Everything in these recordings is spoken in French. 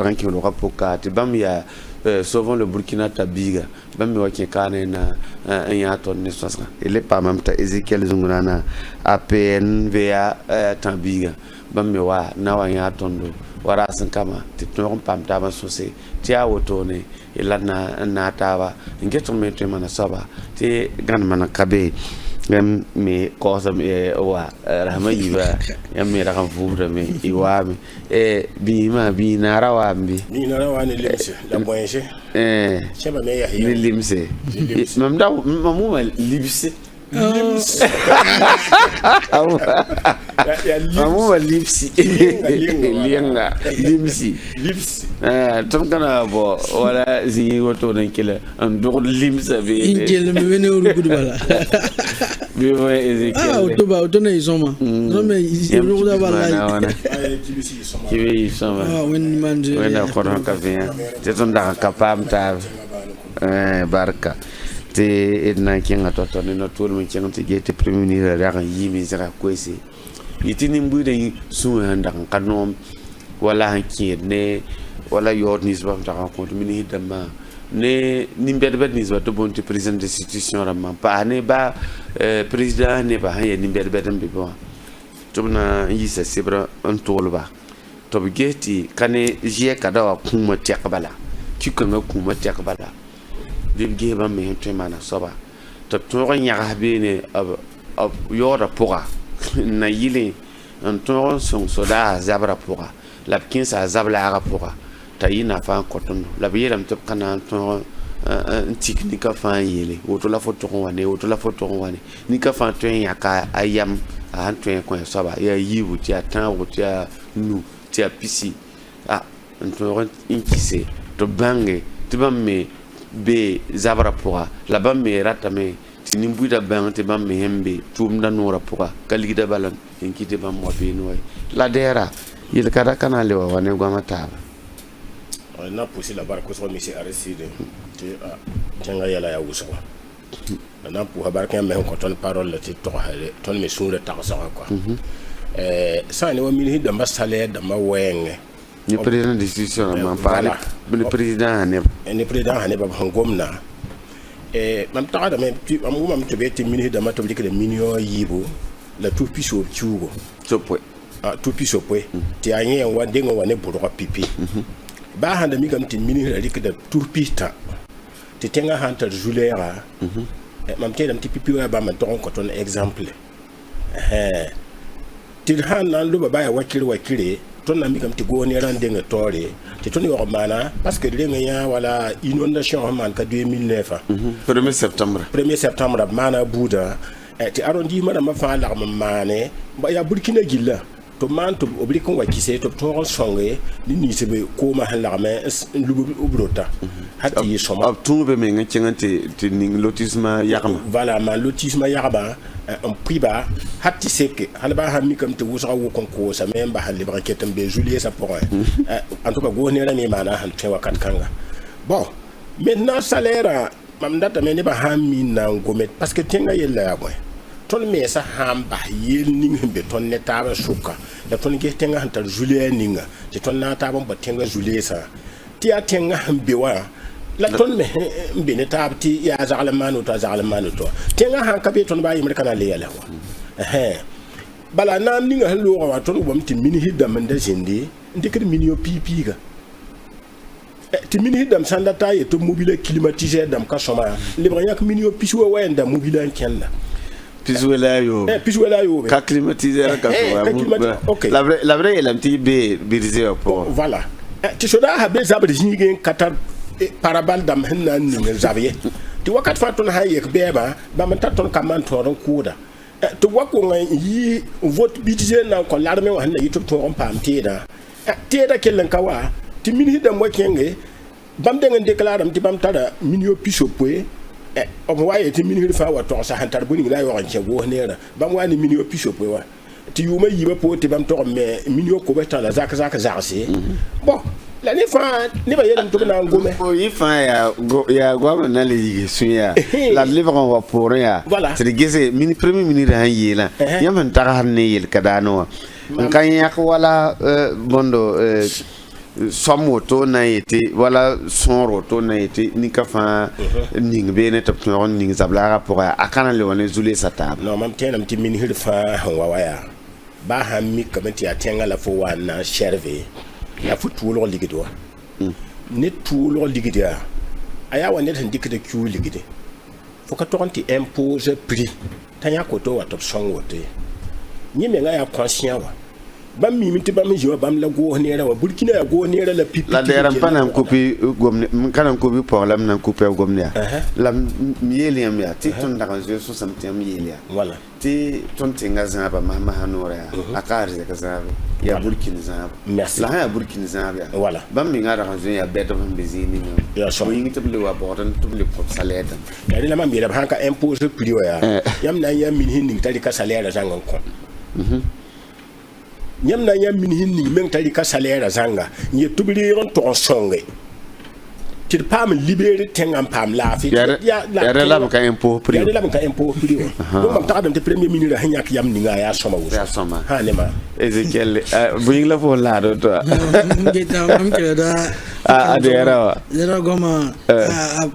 ran ki lo kapoka te bam ya souvent le Burkina Tabiga bam wa ki kana na un ya ton ne sosra il est pas même ta Ezekiel Zungurana APN VA Tabiga bam wa na wa ya ton do wara san kama te ton pam ta ban sosé ti a woto ne ilana na tawa ngeto me te mana saba te gan mana kabe me cosa me wa rahma yiba me rakam fubra me iwami bi narawa mbi ni narawa ni limse la boyenche cheba me ya ni limse mamda mamuma limse mamuma limsi lienga limsi tom kana bo wala zi woto nan kila an do limsa be ingel me wene uru gudbala bi mo Ezekiel auto na isoma no me uru da bala kibi isoma wen manje wena kono ka bien te ton da kapam ta barka te edna kinga toto no tour mi kinga te gete premier ra yimi zara kwesi yitini mbude su handa kanom wala hanki ne wala yor nisba ta ko mini dama ne nimbed nisba to bonti président de institution ramma pa ne ba président ne ba haye nimbed mbi bo tubna yisa sibra on tolba to geti kane je kada wa kuma tekbala kikanga kuma tekbala bibge ba me to mana soba to to nya be ne ab yora poga na yile en to son soda zabra poga la kin sa zabla ara poga tayina fa koton la biyelam to kana to technique fa yele woto la photo wane ni ka fa to nya ka ayam an to ko soba ya yibu ti atan wo ti nu ti pisi to inkise to bange to bamme be zabra poa la bamme ratame tini mbuida bangte bamme hembe tumda nora poa kaligida balan enkite bam mo be noy la dera yel kada kana lewa wane gwa mataba on a poussé la barre ko monsieur Aristide te tanga yala ya wuso na pour barka me ko ton parole ti to hale ton me sura ta so quoi ça ne wa mini da masale da mawenge ni président d'institution ma parle le président Haneba Hangomna mam ta da me am mam to beti mini da mato blikle minio yibo la tout piso chugo sopwe tout piso pwe ti anye wa dengo wa ne boro pipi ba handa mi kam ti mini la likda tout pita ti tenga hanta julera mam te dam ti pipi wa ba man to ko ton exemple ti han nan lo ba ya wakire ton na mi kam ti goni rande nga tore ti ton yo mana parce que le nga wala inondation man ka 2009 1er septembre mana bouda ti arondi mana ma fa la mane ba ya burkina gilla to man to oblikon wa kise to ton songe ni sebe ko ma la me lubu ubrota hati soma tout be me nga cengante ti ning lotissement yakama voilà ma lotissement yakaba en priba hati seke halba ha mi kam te wusa wo konko sa memba halli braketam be juillet sa pour en tout cas goni la ni mana han te wakat kanga bon maintenant salaire mam data me ne ba ha mi na ngomet parce que tenga yella ya boy ton me sa hamba yel ning be ton ne taba suka da ton ge tenga han tar juillet ninga te ton na taba ba tenga juillet sa ti a tenga hambe wa la ton me mbene tabti ya zalmanu to tenga han kabe ton ba yimre kana le yala bala nam ninga hallo wa ton bom ti mini hidam nda jindi ndikir mini yo pipi ga ti mini hidam sanda taye to mobile climatisé dam ka soma le branyak mini yo piswa wa nda mobile en kenna piswela yo ka climatisé ka so la vraie elle petit be birisé pour voilà ti soda ha be zabri jingi katar parabal dam henna ni zaviye ti wakat fatun hayek beba ba man taton kaman toron kuda to wako yi vote budget na ko larme wa hanna yitop to on pam teda kellen kawa ti min hidam wakenge bam de ngen déclaram ti bam tada min yo piso poe o waye ti min hirfa wa to sa hantar buni la yo anche go nera bam wani min yo piso poe wa ti yuma yiba po ti bam to me min yo ko beta la zaka zakase bon la ne fa ne ba yelam to na ngome o yi fa ya gwa na le yi suya la livre on va pour ya c'est gese mini premier ministre han yi la yam ta har ne yel kadano kan yak wala bondo somoto na été voilà son roto na été ni ka fa ning be ne top no ning zabla pour a kana le woni zule sata non mam tenam ti min hirfa wa waya ba ha mi kamati atenga la fo wa na serve ya fu tulo ligido ne tulo ligidia aya wa ne tan dikde ku ligide fo ka tonti impose prix tanya ko to wa top song wote ni me nga ya conscient wa bam mi minti bam jiwa bam la go nera wa burkina ya go nera la pipi la deram panan kopi gomne kanan kopi problème nan kopi gomne la mieliam ya ti ton da kanzo so samtiam mielia voilà ti ton tinga zaba ma hanora ya akari ka zaba ya burkina zaba merci la ya burkina zaba voilà bam mi ngara kanzo ya beto bam bezini ya so yingi table wa botan table ko saleta ya ni la mam bira hanka impose prix ya yam na yam min hin tali ka salaire zangan ko nyam na yam min hinni men tali ka salaire zanga ye tubiri ron to songe tir pam libéré tengam pam la fi ya la ka impôt prix ya la ka impôt prix do mam ta dem te premier ministre hanyak yam ni nga ya soma wo ya soma ha ne ma Ezekiel buing la fo la do to ngita mam ke da adera zero goma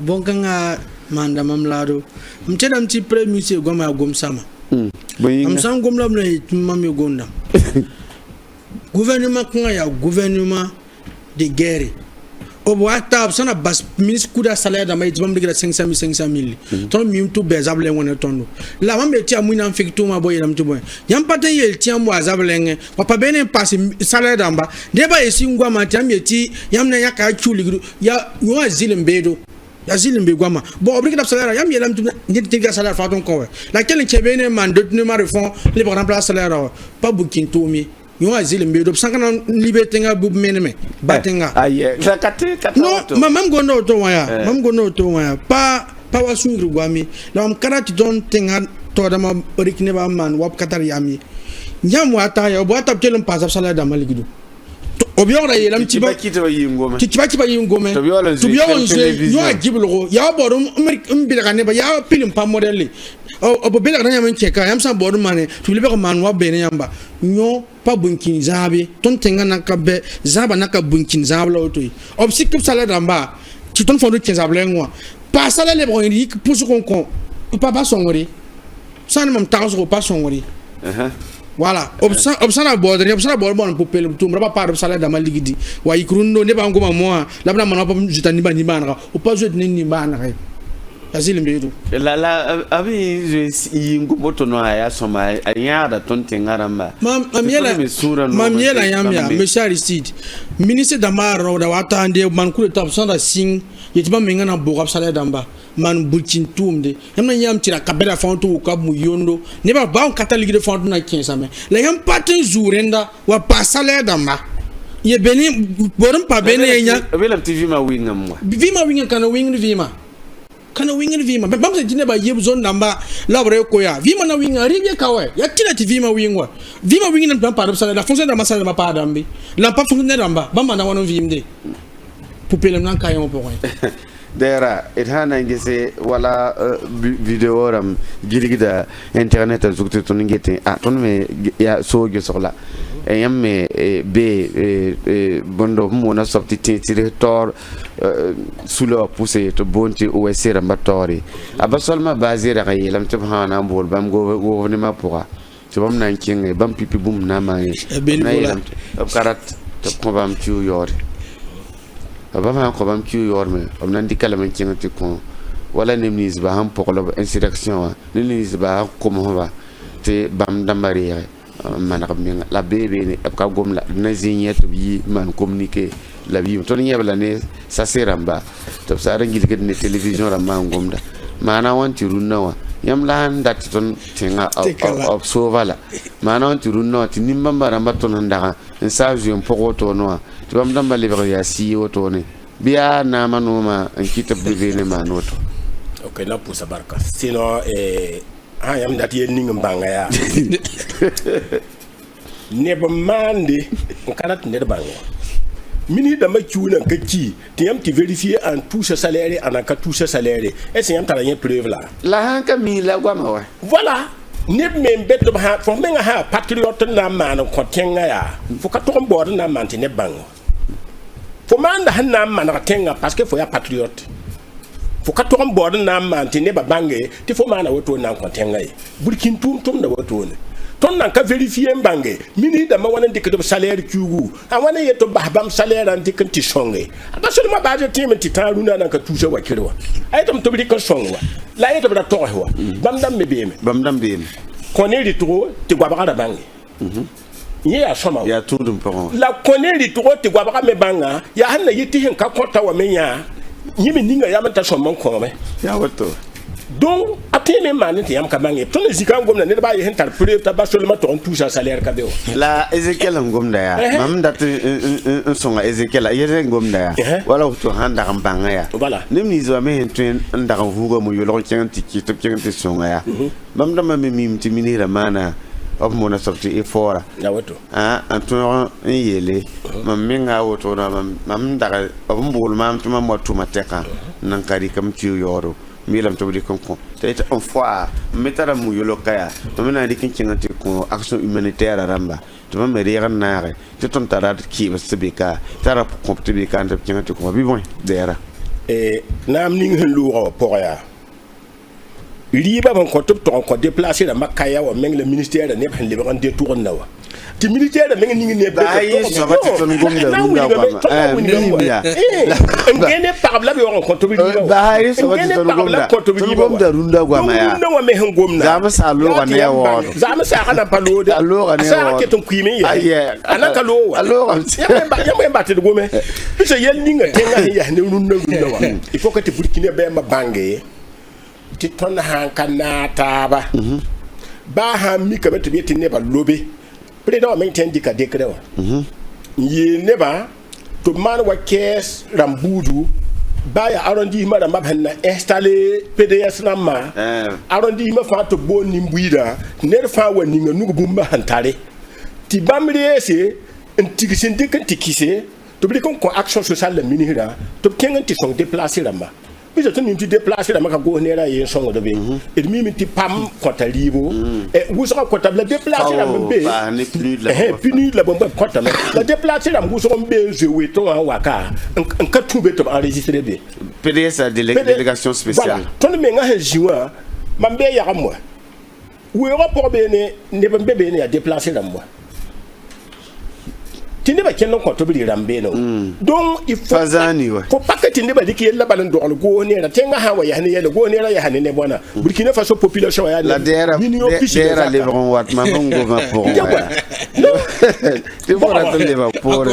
bonkanga manda mam lado mtedam ti premier ministre goma gom sama am sam gom la ne mam yo gonda gouvernement quand ya gouvernement de guerre o boata sana bas ministre kuda salaire da mai tibam digra 500,000 ton mi to bezable wona tondo la mam be tia muina fikto ma boy lam to boy yam paten yel tia mo azable papa benen passe salaire damba deba esi ngwa ma tiam yeti yam na yaka chuli ya yo azilem bedo yazil mbe gwama bon oblique d'absalaire yam yelam tu ni tinga salaire fa ton ko la quel chebene man de ne ma refond les par exemple salaire pas booking to mi yo azil mbe do sankana liberté nga bu meneme batenga aye la kate non mam go no to waya mam go no to waya pa wa sungru gwami la am karati don tenga to da ma orikne ba man wap katar yami nyam wata ya bo tap telum pas salaire da maligido obiora yelam tiba kitaba yingome tiba yingome to biora yo ajiblo ya borum mbila ne ba ya pilim pa model obo bela na yamen cheka yam san borum mane to libe ko man wa bene yamba nyo pa bunkin zabe ton tenga na ka be zaba na ka bunkin zabla otoy obsik sala damba ti ton fondo kezable ngwa pa sala le bon rik pusu kon pa songori san mam taso pa songori voilà obsana border bon pour pele tout mra pas salaire da maligidi wa ikrundo ne ba ngoma moi la bana mana pa jutani ba ni bana o pas jouer ni bana azile mbedo la abi je yingo no ya soma anyada tonte ngaramba mam yela yamya monsieur Aristide ministre d'Amara da wata ande man kule top sanda sing yetiba mengana bo salaire damba man bulchin tumde yamna yam tira kabera fonto ka mu yondo ne ba on catholique de fonto na 15 mais la yam patin jourenda wa pas salaire damba ye beni borum pa beni nya belam tv ma winga mo vima winga kana wingin vima bam se jine ba yeb zone namba labre ko ya vima na winga ribye kawe ya tira ti vima wingwa vima wingin na pa salaire la fonction da masala ma pa dambi la pa fonction damba bam na wono vimde poupelem nan kayon po dera hana ngese wala video ram giligida internet zukti ton ngete ton me ya soge soxla yamme be bondo mo na sorti tire tor sulo poussé to bonti o sera mbatori aba solma bazira kay lam tabhana mbol bam go ne ma pourra to bam nan king bam pipi bum na ma lam karat to ko bam tu yor abama ko bam ki yorme am nan dikala man ci ngati ko wala nemnis ba ham pokolo insurrection nemnis ba ko mo ba te bam dambari man rabmi la bebe ni ab ka gom la na zinyet bi man communiquer la bi to ni yebla ne sa seramba to sa rangi de ne television ra man gomda mana wanti runnawa yam la ndat ton tinga of sovala mana wanti runnawa ti nimba maramba ton ndaka en sa jom pokoto no to bam damba le ya si oto ne biya na manoma an kita bebe ne manoto okay na pusa barka sino yam dat yel ni ngamba ya ne ba mande karat ne banga mini da makiuna kaki ti yam ti vérifier en touche salaire en ka touche salaire est-ce yam tala yen preuve là la hanka mi la gwama wa voilà ne me bet ba fo menga ha patriote na man ko tenga ya fo ka to mbor na man ti ne bango fo manda hanna man tenga parce que fo ya patriote fo ka to bord na man ti ne ba bange ti fo mana woto na ko tenga yi burkin tum da woto ne ton nan ka vérifier bange mini da ma wana dikito salaire kugu a wana yeto bahbam salaire an dikanti songe ba so ma ba je tim ti taru na ka tuje wa kirwa ay tam to bi ko songwa la yeto da to wa bam dam be ko ne ri to ti gwa ba da bange ya soma ya tudum pon la ko ne ri to ti gwa ba me banga ya hanna yiti hin ka kota wa menya nyimi ninga ya manta somon ko me ya wato donc atene man ti yam ka bange ton zika ngom na ne ba ye tar preuve ta ba seulement ton touche salaire ka deo la Ezekiel ngom da ya mam dat un songa Ezekiel yere ngom da ya wala to handa kan banga ya voilà nimni zo me tuen ndaka vugo mo yolo kenti ki to kenti songa ya mam da me mim ti minira mana op mo na sorti e fora ya wato anto yele mam minga woto na mam daga op mbul mam tuma mo tuma teka nan kari kam ci yoro milam to di kon tete on fois metara mu yolo kaya to mena di kin ngati ko action humanitaire ramba to me ri ran naare to ton tara ki basbika tara ko tibika ande ngati ko bi bon dera nam ning hen lu ro poya riba ban ko top ton ko déplacer da makaya wa meng le ministère ne ban le ban de tour na wa ti militaire meng ning ne ba yi so ba ti ton gom da runda kwa ngene par la bi on ko to bi ba yi so ba ti ton gom da runda kwa ma ya na wa me hen gom na za ma sa lo ne wa za ma sa kana palo de alo ne wa sa ke ton kwimi ya anaka lo wa alo ya ba te gome bisa yel ninga tenga ya ne runda wa il faut que te burkine be ma bangé ti ton han kanata ba ba ha mi ka beto bi ti ne ba lobe président men ten dika dekre wa ye ne ba to man wa kes rambudu ba ya arondi ma da mabhan na installer PDS na ma arondi ma fa to boni mbuida ne fa wa ninga nugo bumba hantare ti bamre se ntigisin dikan tikise to bi kon ko action sociale la minira to kengan ti son déplacer ramba bisa tun tu déplacer da maka go nera yin songo do be et mi ti pam kota libo et vous sera kota la déplacer da be ba ne puni la bomba kota la déplacer da vous sera be jouer ton waka en ka trouver to enregistrer be PDS délégation spéciale ton me nga jiwa mambe ya gamwa we rapport be ne be ne ya déplacer da moi tinde ba kenno ko to bi rambe no donc il faut fazani wa faut pas que tinde ba diki yella balan do go ne ra tenga ha wa ya ne yella go ne ra ya ne bona Burkina Faso population ya la dera le bon wat ma bongo ma pour tu faut attendre le va pour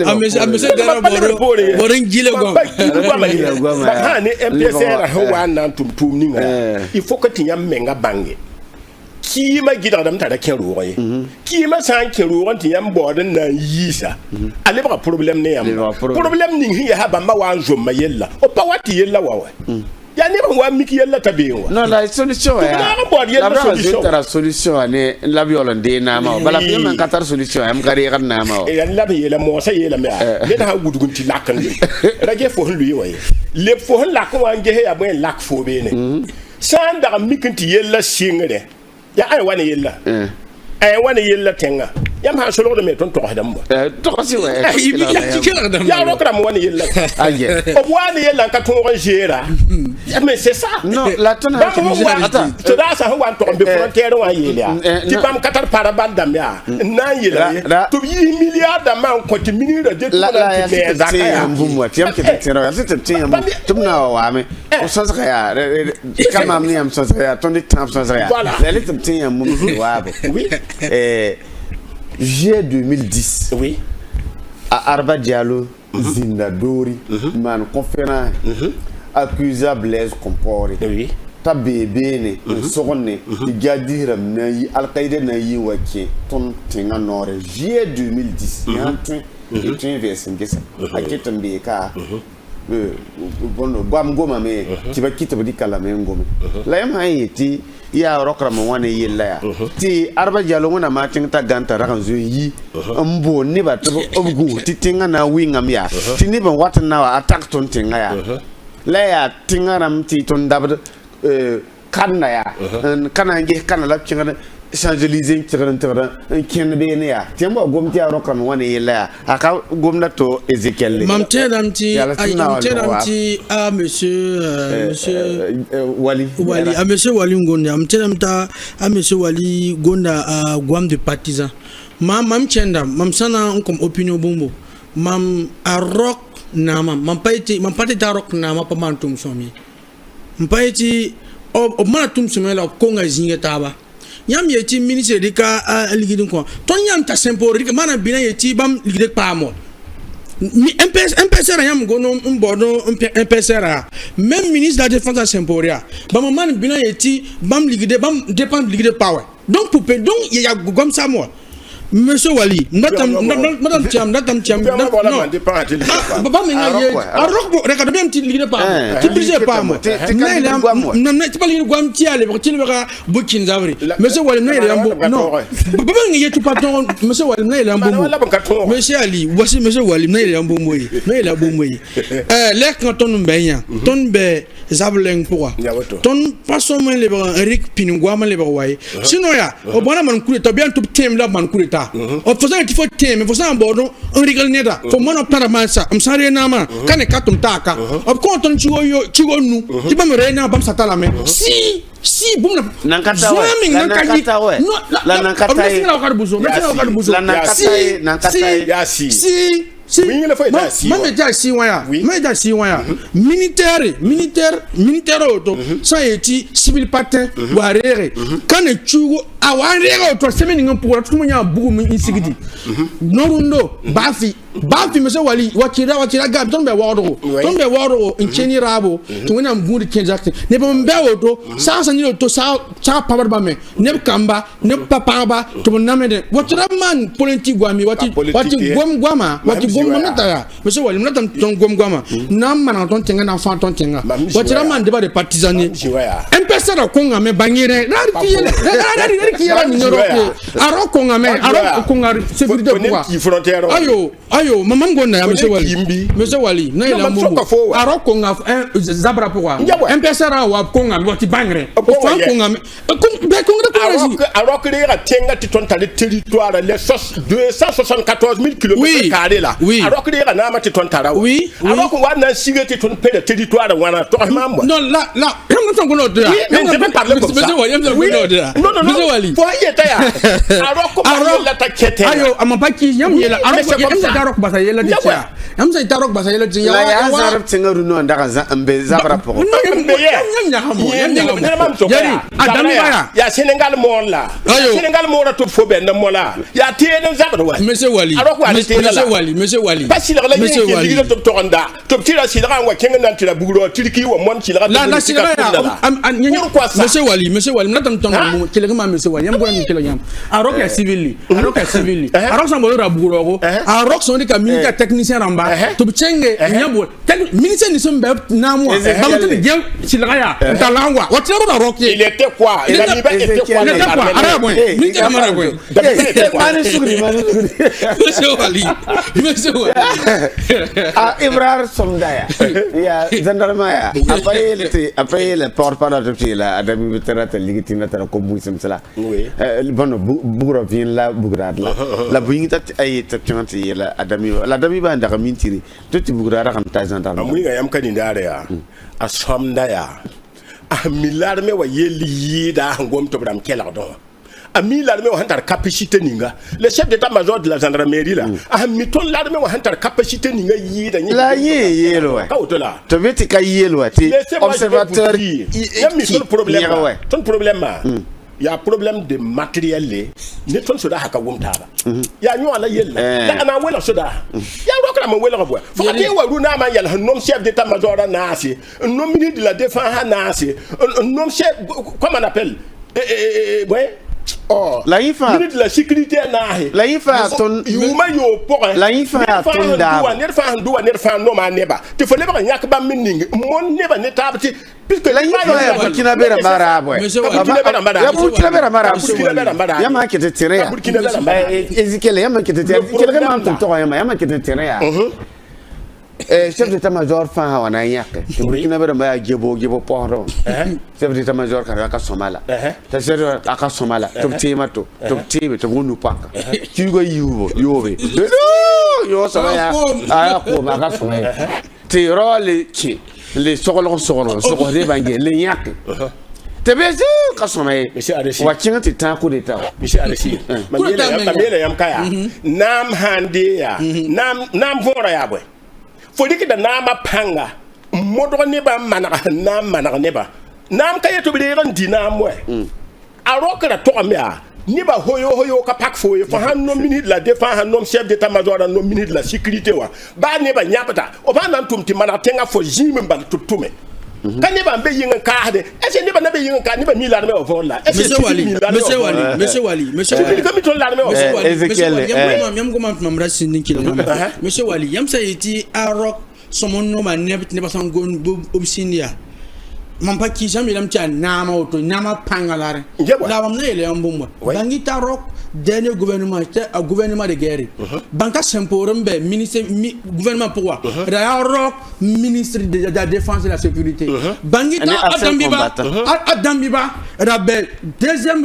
amese dara borin gile go ba ha ne MPSR ha wa nan tum ni nga il faut que tinyam menga bange ki ma gida dam tada ken roye ki ma san ken roye ti yam boden na yisa ale ba problem ne yam problem ni hi ha ba ma wa nzo ma yella o pa wati yella wa ya ne ba wa miki yella tabe wa non la solution la solution ne la violence na ma bala bi man katar solution am kari kan na ma e la be yella mo sa yella me ne da gudugun ti lakan rage fo hun luyi wa le fo hun lakon wa nge ya ben lak fo be ne san da miki ti yella singre ya ay wani yella tenga yam ha solo de me ton to hadam ba to ko si wa ya ro kram wani yella aye o wani yella ka to ron gera mais c'est ça non la ton ha to da sa wan to be frontière wa yella ti bam katar para bandam ya na yella to yi milliard da man ko ti minira de to la me zakaya mbumwa ti am ke tero ya c'est tiam tumna wa me o so zakaya kama mi am so zakaya ton de temps so zakaya la le tiam mbumwa wa oui juillet 2010 oui à Arba Diallo Zindadori man conférence accusa Blaise Compaoré oui ta bebe ne sogonne gadira na yi alqaida na yi wake ton tinga nore juillet 2010 yantu et version gesa aketan be ka bono bam goma me ti ba kita badi kala me ngome la yam hayeti ya rokra mo wane yella ya ti Arba Diallo ngona ma tinta ganta rakan zo yi mbo ne ba to obugu ti tinga na wingam ya ti ne ban wat na attack ton tinga ya la ya tinga ram ti ton dabd kanna ya kana nge kana la tinga Champs-Élysées un ken bene ya tembo gom ti aroka no woni yela aka gom na to Ezekiel mam tedamti à monsieur Wali à monsieur Wali Ngonda am tedamta à monsieur Wali Gonda à Guam de partisan mam tenda mam sana comme opinion bombo mam a rock nama mam pati ta rock nama pa man tum somi mam pati o man tum somi la ko nga zinga taba yam yeti ministre de ka ligidin ko ton yam ta sempo rik mana bina yeti bam ligide pa mo mi MPSR yam go no mbodo MPSR même ministre de la défense semporia bam man bina yeti bam ligide bam dépend ligide power donc pour donc il y a comme ça moi monsieur Wali madame tiam non papa menga ye arok regarde bien petit ligide pa ti brise pa mo non tu pas ligide guam ti ale ti le bukin zavri monsieur Wali no ile ambo non papa menga ye tu patron monsieur Wali no ile ambo monsieur Ali voici monsieur Wali no ile ambo moyi no ile ambo moyi les canton mbenya ton be zableng pourquoi ton façon men le Eric Piningwama le way sinon ya o bona man coup to bien tout tem la man coup o faisant qu'il faut tem faisant bordo on rigole neta fo mono paramansa am sare na ma kane katum taka o ko ton chigo nu ti bam rena bam satala me si bum na nankata we la nankata si militaire auto ça eti civil patin warere quand chugo awarere auto semaine ngam pour tout munya bugu mi insigidi norundo bafi monsieur Wali wakira gab ton be woro incheni rabo to wona mbundi kenjakte ne ba mbe auto sa ni auto sa power ba me ne kamba ne papa ba to namede wakira man politique gwami wati gwama wati gwama monsieur Wali mna ton gwama na mana ton tenga na fan ton tenga wakira man débat de partisani MPSR ko ngame bangire rari kiyara ni nyoro aro ko ngame aro ko ngar sécurité quoi ayo maman gonda ya monsieur Wali na ila mumbu aro ko ngaf zabra pourquoi MPSR wa ko ngam wati bangre ko fan ko ngame alors que les tenga ti ton tale territoire les 274 000 km² là alors que les na ma ti ton tara alors qu'on va na sigé ti ton pe de territoire wana to mambo non là on s'en connaît de monsieur Wali faut yeta ya alors la takete ayo amapaki yam yela alors ko basa yela di tia am sa tarok basa yela di ya zarab tingaru no ndaka zambe zabra pour ya Sénégal mon là Sénégal mon la to fo ben mo la ya tiene zabra wa monsieur Wali pas si la monsieur Wali to tonda to tira si la wa kenga nan tira buguro tiriki wa mon si la si la monsieur Wali na tam tonga mo kilega ma monsieur Wali am go mi kilega yam arok ya civil arok sa mo ra buguro go arok so ni ka militaire technicien ramba to chenge nyabo ministère ni so mbe na mo ba mo te gem si la ya talangwa wa tira ba arok il était quoi il a mis était quoi militaire mara go monsieur Wali Ibrar Somdaya ya gendarmerie après le porte-parole de la Adami Veterate Ligitina comme vous cela bon bugro vient la bugrad la buinta ay tapchante la Adami ba ndaka mintiri toti bugrada kan tazanta amuyi yam kanindare ya a Somdaya a milar me wa yeli da ngom to bram kela do ami l'armée wa hantar capacité ninga le chef d'état-major de la gendarmerie là ami ton l'armée wa hantar capacité ninga yi da la yelo wa to beti ka yelo ti observateur yami ton problème il y a problème de matériel ne ton soda haka wumtaba ya nyo ala yella da ana wela soda ya rokra ma wela bo fo ate waru na ma yalla nom chef d'état-major na asi nom ministre de la défense na asi nom chef comment on appelle ouais la ifa ministre de la sécurité nahe la ifa ton yuma yo pore la ifa ton da ne fa no ma neba te fo leba nyak ba minning mon neba ne tabti puisque la ifa ya Burkina Bera mara boy ya Burkina Bera mara ya ma kete tere ya Ezekiel ya ma kete tere Ezekiel ma to ya ma kete tere ya chef d'état-major fa wana yake to burkina be ma jebo pohro chef d'état-major ka somala ta chef aka somala to tema to tibe to ngunu paka kigo yobe yo sama ya aya ko ma ka somala ti role ki le sokolo de bange le yake te bezu ka somala wa kinga ti ta ko de ta monsieur Alexis mamela yam kaya nam hande ya nam vora ya boy fodiki da nama panga modo ne ba mana ne ba nam kaya to bi ran dinam we a rokra to amia ni ba hoyo ka pak foye fa han no minute la défense han no chef d'état-major no minute la sécurité wa ba ne ba nyapata o ba nan tumti mana tenga fo jime ba tutume kan ne ba be yin ka de e se ne ba na be yin ka ne ba mi la me o vola e se monsieur Wali comme to la me o Ezekiel yam ko mam mamra sinin kilo monsieur Wali yam sayiti arok somon no ma ne ba san gon obsinia mampa ki jam ilam tia nama auto nama pangalare la bam ne le ambumba bangi tarok dernier gouvernement de guerre banka semporum be ministre gouvernement pourquoi da rock ministre de la défense et de la sécurité bangi Adam Biba rabel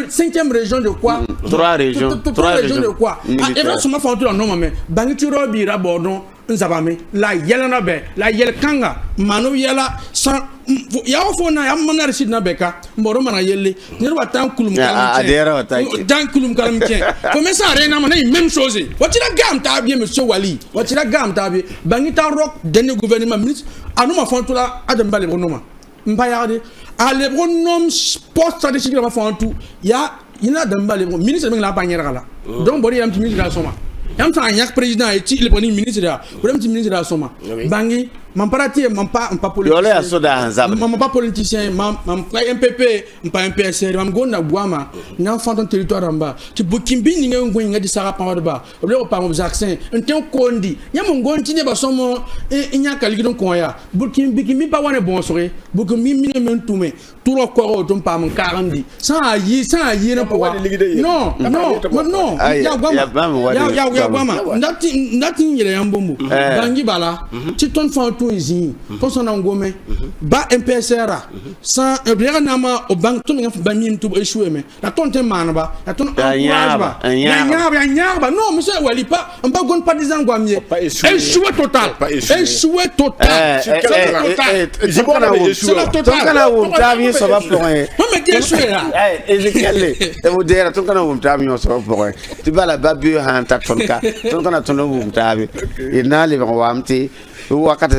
cinquième région de quoi trois régions de quoi et vraiment sama fa tout non mais bangi ti robi rabordon nzabame la yelana be la yel kanga manu yela sans ya fo na ya manar sidna beka mboro mana yelle ni ba tan kulum kalam tien comme ça rena mana même chose watira gam ta bien monsieur Wali watira gam ta bien bangi ta rock dernier gouvernement ministre anuma fontula adam bale bonoma mbayade ale bonom post stratégique la fontu ya ina dambale ministre la bannière la donc bori am ministre la soma yam sa nyak président et le premier ministre là ou le ministre la soma bangi man parati man pas politicien yo le asoda hanzam man pas politicien man MPP pas MPSR man gonna boama na fanton territoire amba ti bukimbi ni ngai ngoi ngadi sara pa ba o le pa mo jackson enten kondi yam ngonti ne ba somo nya kaligi don koya bukimbi pa wane bon sore bukimbi mi ne men tume turo ko o don pa mon 40 sans yi na po non ya gwama ndati yele yambombo bangi bala ti ton fanton ici pour son engomé ba MPSR sans bien nama au banque ton ngaf bamim tout échoué mais la ton te manaba la ton encourage ba nyaba non monsieur Wali pas on pas gon pas des engomé échoué total c'est la total kana wo tabi so ba point mais qu'est échoué là Ezekiel e mo dera ton kana wo tabi so ba point tu bala babu han ta tonka ton kana ton wo tabi ina le wa amti wakati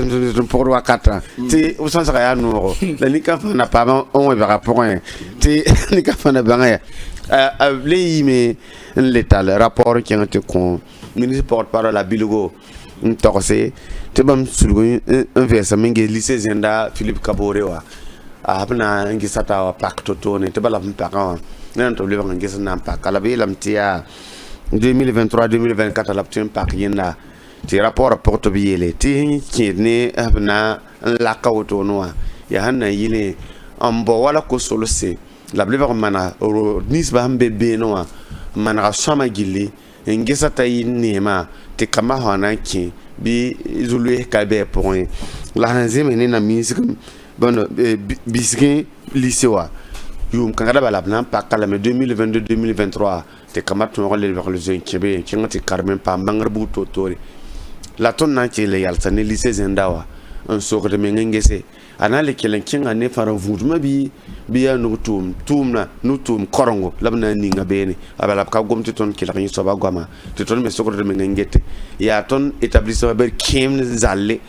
pour wakati ti usansa ya nuro la nika fana pa on we ba point ti nika fana banga le yime l'étal rapport qui ont été con ministre porte-parole la bilogo ntorse te bam sulgo un versa mingi lycée Zenda Philippe Kaborewa apna ngi sata wa pacto tone te bala mpaka nan to le ngi sana paka la be lamtia 2023 2024 la ptin pak yenda ti rapport porte biele ti kine abna la kawoto noa ya hanna yile ambo wala ko solose la bleva mana nisba hambe be noa mana sama gili ngesa tay nema te kama hana ki bi zulu ka be point la hanzeme ni na musique bon biskin lycéwa yum kangada bala plan pa kala me 2022 2023 te kama to le jeune kebe ki ngati carmen pa bangar bu totori la ton na ci le yalta ne lycée Zendawa un soko de mengese anale kelen kinga ne fara vuduma bi ya no tum korongo labna ni ngabene abala ka gomti ton kila ni soba goma to ton me soko de mengete ya ton établissement ber kim zalle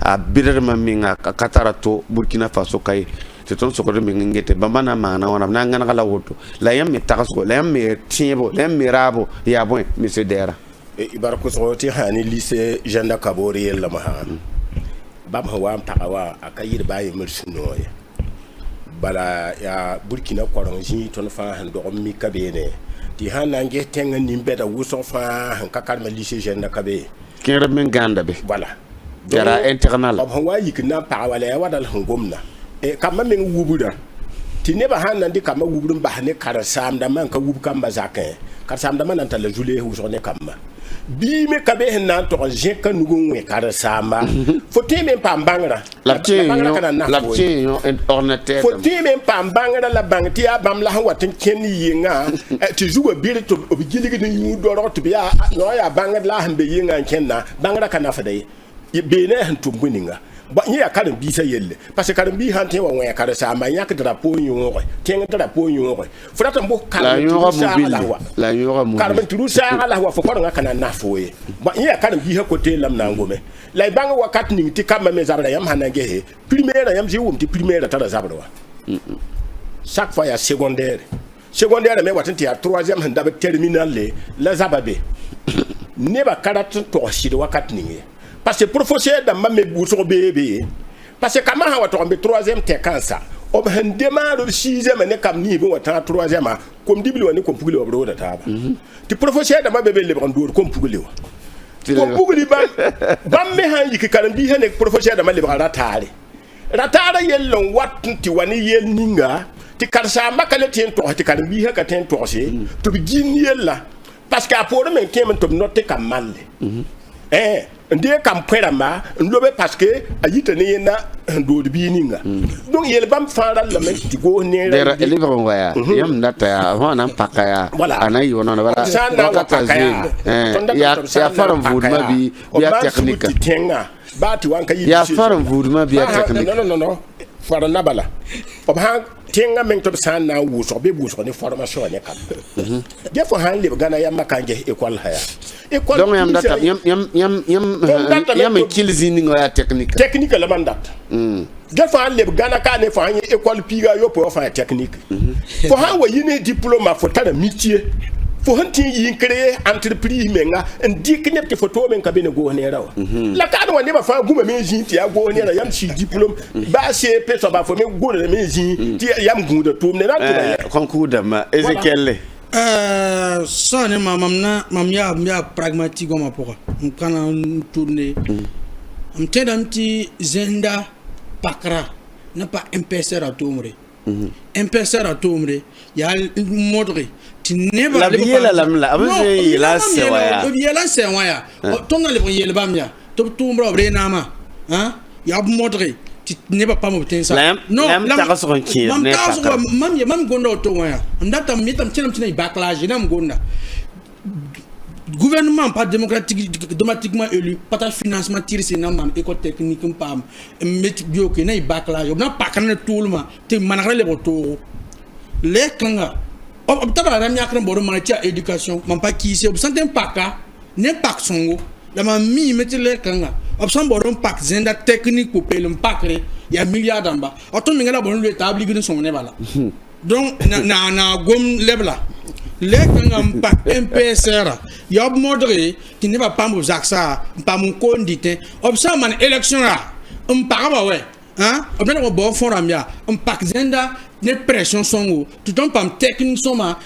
a bider maminga katarato Burkina Faso kay to ton soko de mengete bambana mana wana na ngana kala woto la yam me takaso la yam me tiebo la yam me rabo ya bon monsieur Dera ibarako soroti hani lycée Janda Kabori la mahan bam hawa pakawa akayir baye mersunoya bala ya Burkina koronji ton fa han do mi kabene ti hanange tenga nimbe da wuso fa han kakar ma lycée Janda Kabe kere men ganda be voilà dara internal bam hawa yikna pakawala ya wadal hangomna kama men wubuda ti ne ba hanan di kama wubudum ba ne kar samda man ka wub kamba zakin kar samda man anta la jule wuso ne kama bi me ka be nan to je ka nugo we kar sama fo te me pam bangra la tie ordinateur fo te me pam bangra la bangti ya bam la watin ken yinga ti zuwa bi to obigiligi ni do ro to biya no ya bangra la hambe yinga kenna bangra kana fadai be ne han tumbuninga ba ya karin bi sai yelle parce que karin bi han te wa ya kar sama ya ka drapeau yungo ten drapeau yungo frata mbo la yura mo karin turu sa la wa fo ko nga kana na foye ba ya karin bi ha ko te lam na ngome la banga wakat ni ti kam me zabra yam hanange he primaire yam je wum ti primaire ta zabra wa chaque fois ya secondaire me watin ti ya troisième handa be terminal le la zababe ne ba karat to shiri wakat ni parce que professeur da mamme bouso bébé parce que kama ha wato be troisième te kansa o be démarre le sixième ne kam ni bo wata troisième comme dibli woni ko pugli o da taba ti professeur da mamme be le bandour comme pugli wa ko pugli bam me han yiki karam bi hane professeur da mamme le ratare yellon watti wani yel ninga ti karsa makale ten to ti karam bi ha ka ten to se to bi gin yella parce que aporo men kemen to note kam malle ndie kam prema ndobe parce que ayita ne na ndo bi ninga donc yel bam fara la men ti go ne ra livre waya yam nata ya wana pakaya anayi wana wala ya faram voudma bi ya technique bati wanka yi ya faram voudma bi ya technique non fara nabala obha tenga men to san na wuso be buso ne formation ne kam defo han le gana yamma kanje école haya école donc yam data yam kilzini ngoya technique la mandat defo han le gana ka ne fa han école piga yo po fa technique fo han wa yine diplôme fo tara métier fo han tin yin créer entreprise menga ndik ne te photo men ka be ne go ne rawa la ka no ne ba fa guma men jin ti go ne ra yam si diplôme ba se pe so ba fo me go ne men jin ti yam gu de tum ne na concours de ma Ezekiel ça ne mam ya pragmatique ma pourquoi on kana tourner on t'aime ti zenda pakra ne pas impeser à tomber impeser à tomber ya modre ti neba la biela lamla abaje la sewaya biela sewaya tonga le yele bamya to tumbra brenama hein ya modre ti neba pa mo tensa non lam ta so ki ne pa mam gondo to waya ndata mitam tinam tina backlash nam gonda gouvernement pas démocratiquement élu pas de financement tiré c'est nam école technique pam métier bio que nay backlash on pas kan tout le monde te manakre le boto les kanga obtaba la miakran boro manatia éducation man pas qui c'est obsanten paka ne pak songo la ma mi mettre les kanga obsan boro pak zenda technique pour payer le pakre ya milliard d'amba autant ngala bon le établi gine son ne bala donc na gom lebla les kanga pak MPSR ya modre qui ne va pas me zaksa pas mon condité obsan man élection là mpaka ba ouais hein obna ko bo foramia pak zenda ne pression songo tout en pam technique soma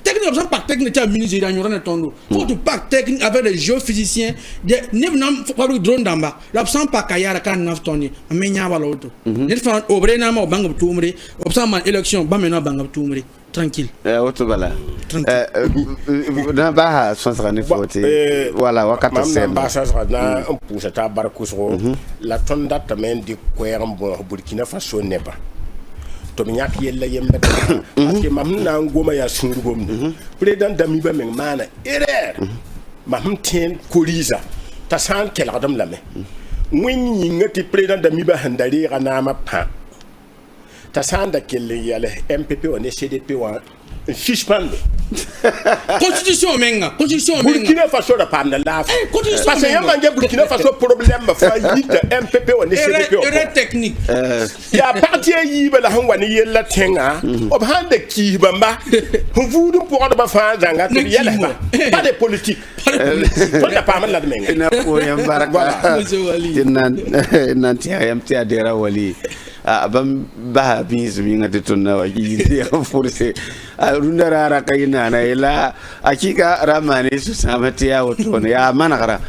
technique obsan pak technique ta ministre da nyora ne tondo faut tu pak technique avec des géophysiciens de ne nam faut pas drone damba l'absent pak kayara kan naf toni amenya wala auto ne fa obre na ma bangab tumre obsan man élection ba mena bangab tumre tranquille auto bala na ba son sera ne foti voilà wakata sem ba sa na pour ça barkusro la tonda tamen di koyam bo Burkina Faso neba to mi ñak yella yembe parce que mam na ngoma ya sungum président Damiba men mana erreur mam ten koriza ta san kel adam lame ngini ngati président Damiba handari kana ma pa ta san da kel yale MPP on CDP wa suspend constitution menga Burkina Faso da pam na la parce que yamba nge Burkina Faso problème ba fa yita MPP on CDP erreur technique ya parti yi ba la hanwa ni yella tenga ob hande ki bamba vudu pour ba fa janga to yella ba pas de politique on n'a pas mal la menga na ko yam baraka nan tiya yam tiya dera wali bam ba bizu mi ngati tunna wa yi ya forse runda rara kayina na ila akika ramane su samati ya wato ya managara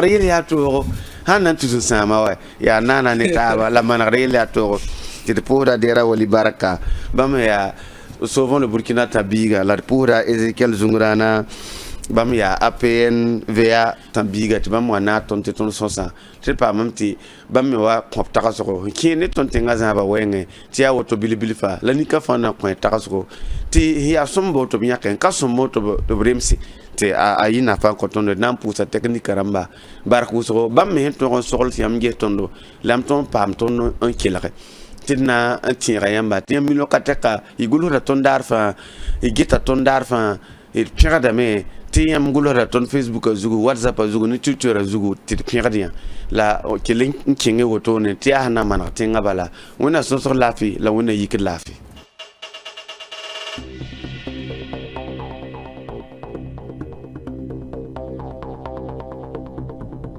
ile ya to hanan tu sama wa ya nana ne ta la managara ile ya to ti pura dera wali baraka bam ya souvent le Burkina tabiga la pura Ezekiel Zungurana bam ya APN VA tambiga ti bam wana ton te ton sonsa te pa mam ti bam me wa ko taka soko ki ne ton te ngaza ba wenge ti ya woto bilibili fa la ni ka fa na ko taka soko ti ya sombo to biya kan ka sombo to bremsi te a yina fa ko ton na pusa technique ramba bar ko so bam me to on sol ti am ge tondo lam ton pam ton on kilare tinna tira yamba ti mi lo kateka igulu ra ton darfa igita ton darfa et pire dame ti am gulora ton Facebook zugu WhatsApp zugu ni Twitter zugu ti pire dia la kelin kinge woto ne ti ana mana tinga bala wona so lafi la wona yik lafi